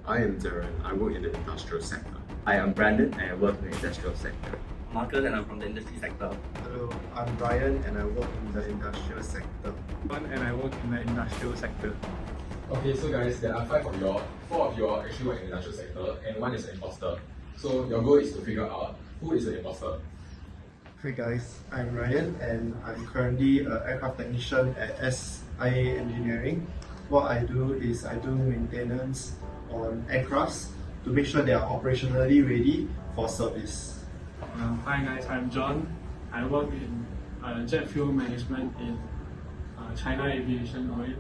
I am Darren. I work in the industrial sector. I am Brandon and I work in the industrial sector. Marcus and I'm from the industry sector. Hello, I'm Brian and I work in the industrial sector. And I work in the industrial sector. Okay, so guys, there are 5 of you all. 4 of you all actually work in the industrial sector and 1 is an imposter. So your goal is to figure out who is the imposter. Hey guys, I'm Ryan and I'm currently an aircraft technician at SIA Engineering. What I do is I do maintenance on aircrafts to make sure they are operationally ready for service. Hi guys, I'm John. I work in jet fuel management in China Aviation Oil,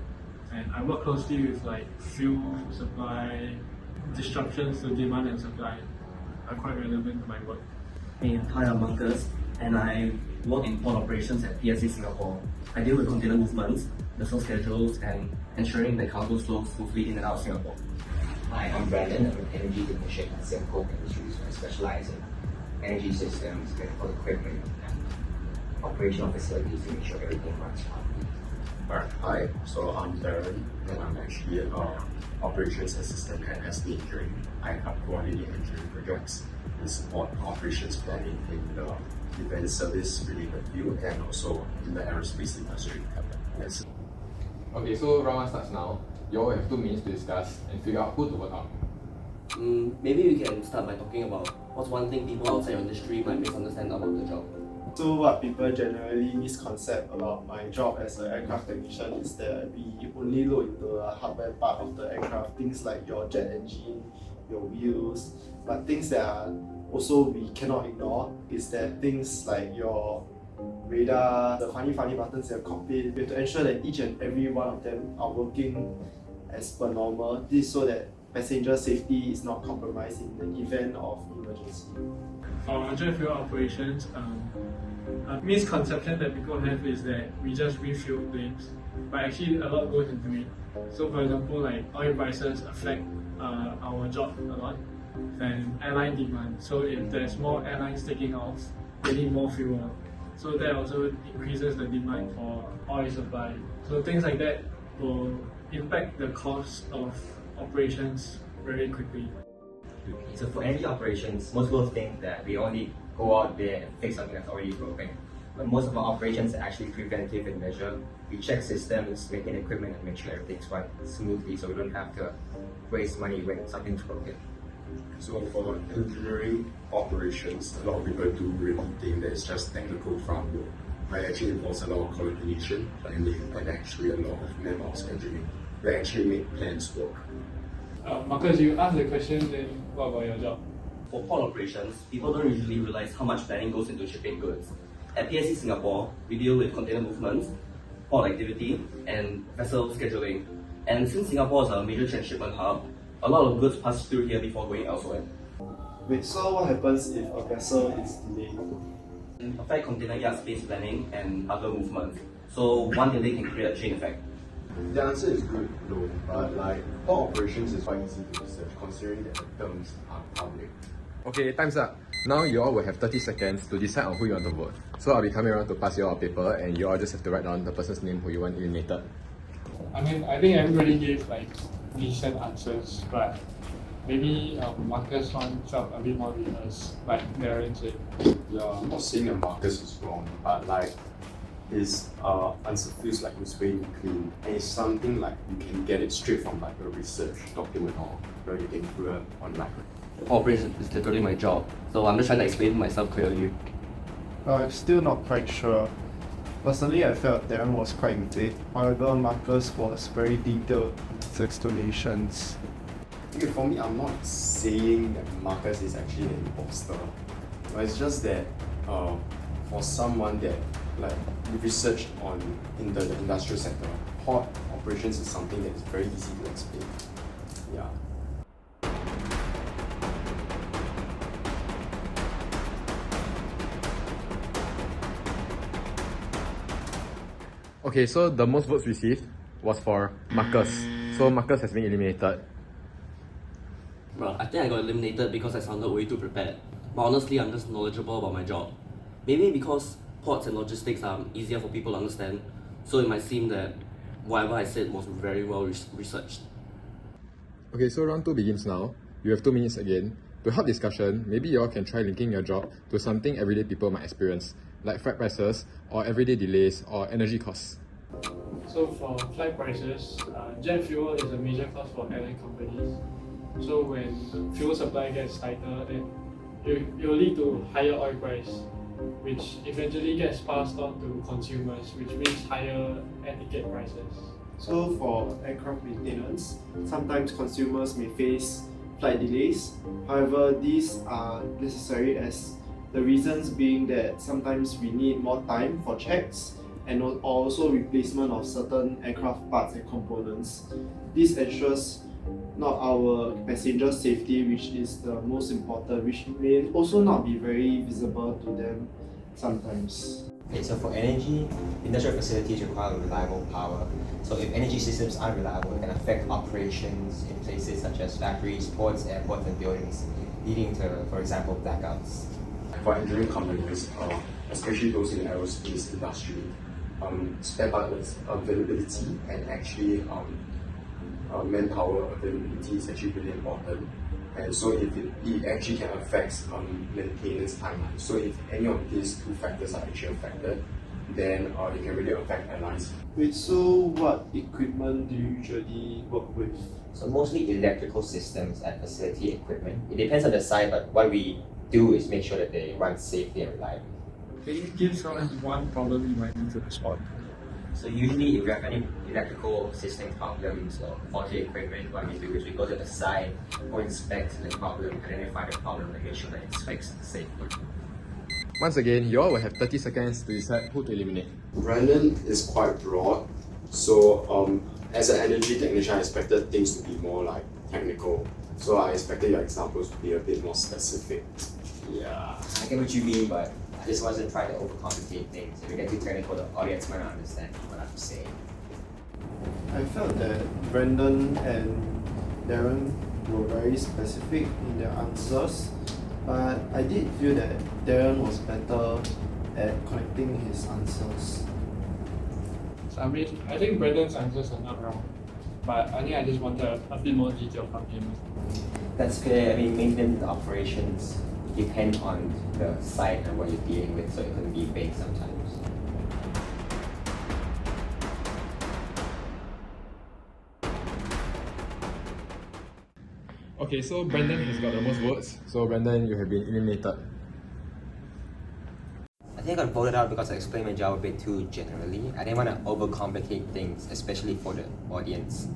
and I work closely with like fuel supply, disruptions to demand and supply are quite relevant to my work. Hey, hi, I'm Marcus and I work in port operations at PSC Singapore. I deal with container movements, vessel schedules and ensuring that cargo flows smoothly in and out of Singapore. Hi, I'm Brandon. I'm an energy technician at Singapore Industries. I specialize in energy systems, medical equipment, and operational facilities to make sure everything runs smoothly. Alright, hi. So I'm Darren and I'm actually an operations assistant at SB Engineering. I have coordinated engineering projects and support operations planning in the event service related field and also in the aerospace industry. Yes. Okay, so round 1 starts now. You all have 2 minutes to discuss and figure out who to vote out. Maybe we can start by talking about what's one thing people outside your industry might misunderstand about the job. So what people generally misconcept about my job as an aircraft technician is that we only look into the hardware part of the aircraft, things like your jet engine, your wheels, but things that are also we cannot ignore is that things like your radar, the funny buttons in the cockpit. We have to ensure that each and every one of them are working as per normal. This is so that passenger safety is not compromised in the event of emergency. For jet fuel operations, a misconception that people have is that we just refuel planes, but actually a lot goes into it. So for example, like oil prices affect our job a lot and airline demand. So if there's more airlines taking off, they need more fuel. So that also increases the demand for oil supply. So things like that will impact the cost of operations very quickly. So for energy operations, most people think that we only go out there and fix something that's already broken. But most of our operations are actually preventive in measure. We check systems, maintain equipment, and make sure everything's run smoothly so we don't have to waste money when something's broken. So for engineering operations, a lot of people do really think that it's just technical farm work. But it actually involves a lot of coordination and actually a lot of man-hours engineering. We actually make plans work. Marcus, you asked the question, then what about your job? For port operations, people don't usually realize how much planning goes into shipping goods. At PSC Singapore, we deal with container movements, port activity, and vessel scheduling. And since Singapore is a major transshipment hub, a lot of goods pass through here before going elsewhere. Wait, so what happens if a vessel is delayed? It affects container yard space planning and other movements. So one delay can create a chain effect. The answer is good, no, but like port operations is quite easy to research considering that the terms are public. Okay, time's up. Now you all will have 30 seconds to decide on who you want to vote. So I'll be coming around to pass you all a paper and you all just have to write down the person's name who you want eliminated. I think everybody gave like decent answers, but maybe Marcus wants up a bit more details, like Darren said. Yeah, I'm not saying that Marcus is wrong, but like his answer feels like it's very clean. And it's something like you can get it straight from like a research document or you can do it online. Operations is literally my job, so I'm just trying to explain myself clearly. I'm still not quite sure. Personally, I felt Darren was quite vague. However, Marcus was very detailed in his explanations. Okay, for me, I'm not saying that Marcus is actually an imposter, but it's just that for someone that like researched on in the industrial sector, port operations is something that is very easy to explain. Yeah. Okay, so the most votes received was for Marcus. So Marcus has been eliminated. Well, I think I got eliminated because I sounded way too prepared. But honestly, I'm just knowledgeable about my job. Maybe because ports and logistics are easier for people to understand, so it might seem that whatever I said was very well researched. Okay, so round 2 begins now. You have 2 minutes again. To help discussion, maybe you all can try linking your job to something everyday people might experience, like flight prices, or everyday delays, or energy costs. So for flight prices, jet fuel is a major cost for airline companies. So when fuel supply gets tighter, then it will lead to higher oil price, which eventually gets passed on to consumers, which means higher air ticket prices. So for aircraft maintenance, sometimes consumers may face flight delays. However, these are necessary as the reasons being that sometimes we need more time for checks and also replacement of certain aircraft parts and components. This ensures not our passengers' safety, which is the most important, which may also not be very visible to them sometimes. Okay, so for energy, industrial facilities require reliable power. So if energy systems aren't reliable, it can affect operations in places such as factories, ports, airports, and buildings, leading to, for example, blackouts. For engineering companies, especially those in the aerospace industry, spare parts availability and actually manpower availability is actually really important. And so if it actually can affect maintenance timeline. So if any of these 2 factors are actually affected, then it can really affect airlines. Wait, so what equipment do you usually work with? So mostly electrical systems and facility equipment. It depends on the site, but what we do is make sure that they run safely and reliably. Can you give someone one problem you might need to respond? So usually if we have any electrical system problems or faulty equipment, what we do is we go to the site or inspect the problem, identify the problem, and make sure that it's fixed safely. Once again, you all will have 30 seconds to decide who to eliminate. Brandon is quite broad, so as an energy technician, I expected things to be more like technical. So I expected your examples to be a bit more specific. Yeah. I get what you mean, but I just wasn't trying to overcomplicate things. If we get too technical, the audience might not understand what I'm saying. I felt that Brandon and Darren were very specific in their answers, but I did feel that Darren was better at connecting his answers. So I think Brandon's answers are not wrong, but I think I just wanted a bit more detail from him. That's fair. I mean, maintenance operations depend on the site and what you're dealing with, so it can be vague sometimes. Okay, so Brandon has got the most votes. So Brandon, you have been eliminated. I think I got voted out because I explained my job a bit too generally. I didn't want to overcomplicate things, especially for the audience.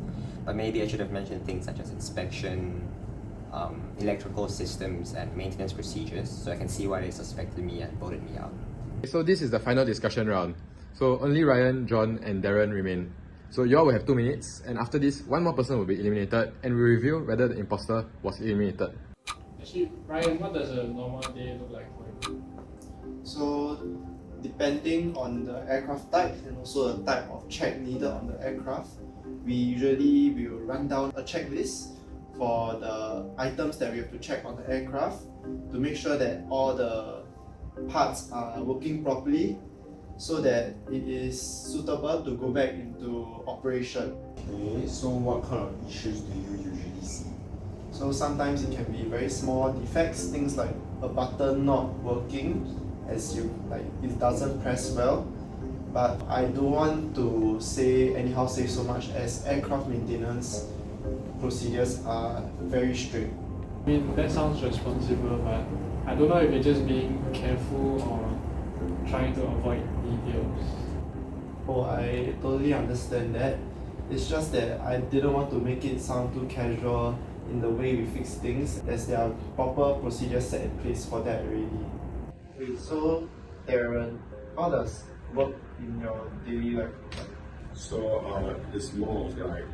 But maybe I should have mentioned things such as inspection, electrical systems, and maintenance procedures, so I can see why they suspected me and voted me out. So this is the final discussion round. So only Ryan, John, and Darren remain. So you all will have 2 minutes, and after this, one more person will be eliminated, and we review whether the imposter was eliminated. Actually, Ryan, what does a normal day look like for you? So, depending on the aircraft type and also the type of check needed on the aircraft, we usually will run down a checklist for the items that we have to check on the aircraft to make sure that all the parts are working properly so that it is suitable to go back into operation. Okay, so what kind of issues do you usually see? So sometimes it can be very small defects, things like a button not working as you it doesn't press well. But I don't want to say so much as aircraft maintenance procedures are very strict. I mean, that sounds responsible, but I don't know if you're just being careful or trying to avoid details. Oh, I totally understand that. It's just that I didn't want to make it sound too casual in the way we fix things, as there are proper procedures set in place for that already. Wait, so Darren, how does work in your daily life look like? So it's more of like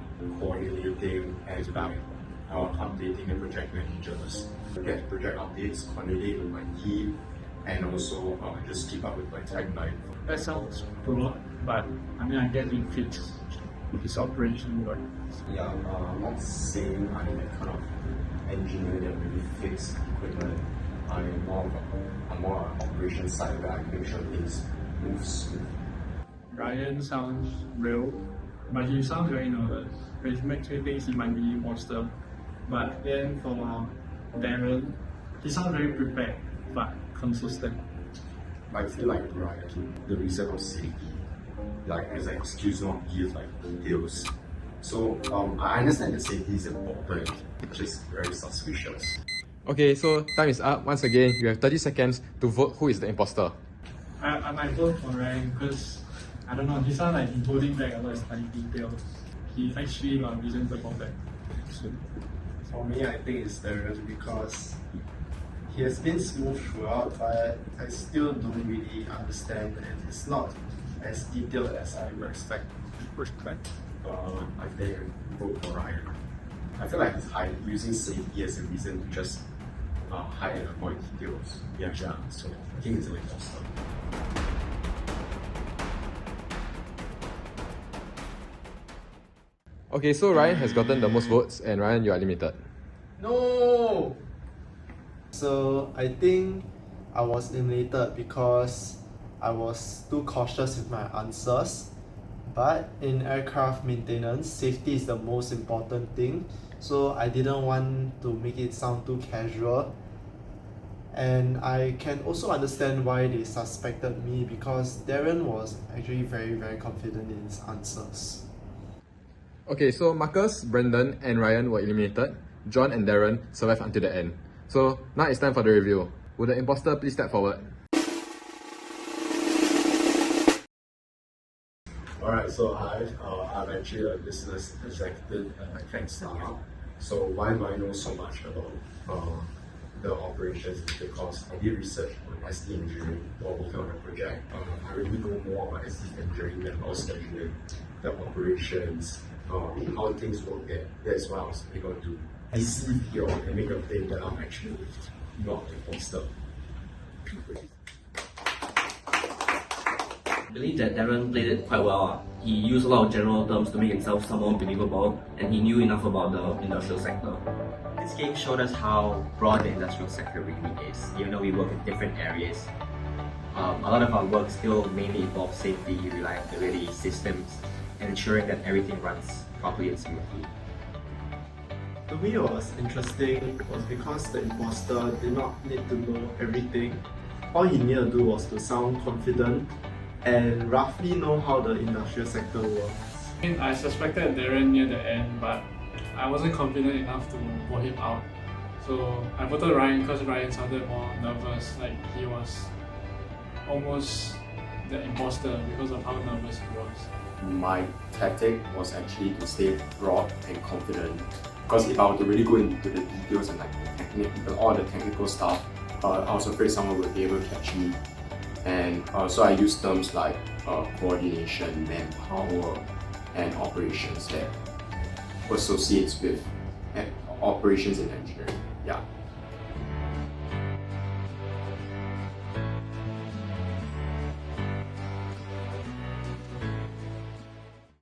coordinating and like updating the project managers, get project updates, coordinate with my team, and also just keep up with my timeline. That sounds broad, but I mean, I guess it fits his operation work. Yeah, I'm not saying I'm that kind of engineer that really fix equipment. I'm more on operation side where I make sure things move smooth. Ryan sounds real, but he sounds very nervous, which makes me think he might be imposter. But then for Darren, he sounds very prepared but consistent. I feel like Ryan, the reason of safety, like as an excuse not give like details. So I understand that safety is important, which is very suspicious. Okay, so time is up. Once again, you have 30 seconds to vote who is the imposter. I might vote for Ryan because I don't know, he sounds like he's holding back a lot of study details. He's actually a lot of reasons about that. For me, I think it's Darren because he has been smooth throughout, but I still don't really understand and it's not as detailed as I would expect. I think vote for Ryan. I feel like he's using safety as a reason to just hide and avoid details. Yeah, so I think it's an imposter. Okay, so Ryan has gotten the most votes, and Ryan, you are eliminated. No! So I think I was eliminated because I was too cautious with my answers. But in aircraft maintenance, safety is the most important thing. So I didn't want to make it sound too casual. And I can also understand why they suspected me because Darren was actually very, very confident in his answers. Okay, so Marcus, Brendan, and Ryan were eliminated. John and Darren survived until the end. So now it's time for the review. Would the imposter please step forward? Alright, so I'm actually a business executive at InvestSG. So why do I know so much about the operations? Is because I did research on SD engineering while working on a project. I really know more about SD engineering than I was studying the operations, how things work there. That's why I was able to deceive you and make them think that I'm actually not an imposter. I believe that Darren played it quite well. He used a lot of general terms to make himself sound more believable, and he knew enough about the industrial sector. This game showed us how broad the industrial sector really is, even though we work in different areas. A lot of our work still mainly involves safety, reliability, systems, and ensuring that everything runs properly and smoothly. To me, what was interesting was because the imposter did not need to know everything. All he needed to do was to sound confident and roughly know how the industrial sector works. I suspected Darren near the end, but I wasn't confident enough to vote him out. So I voted Ryan because Ryan sounded more nervous, like he was almost the imposter because of how nervous he was. My tactic was actually to stay broad and confident. Because if I were to really go into the details and all the technical stuff, I was afraid someone would be able to catch me. And so I used terms like coordination, manpower, and operations that associates with operations in engineering. Yeah.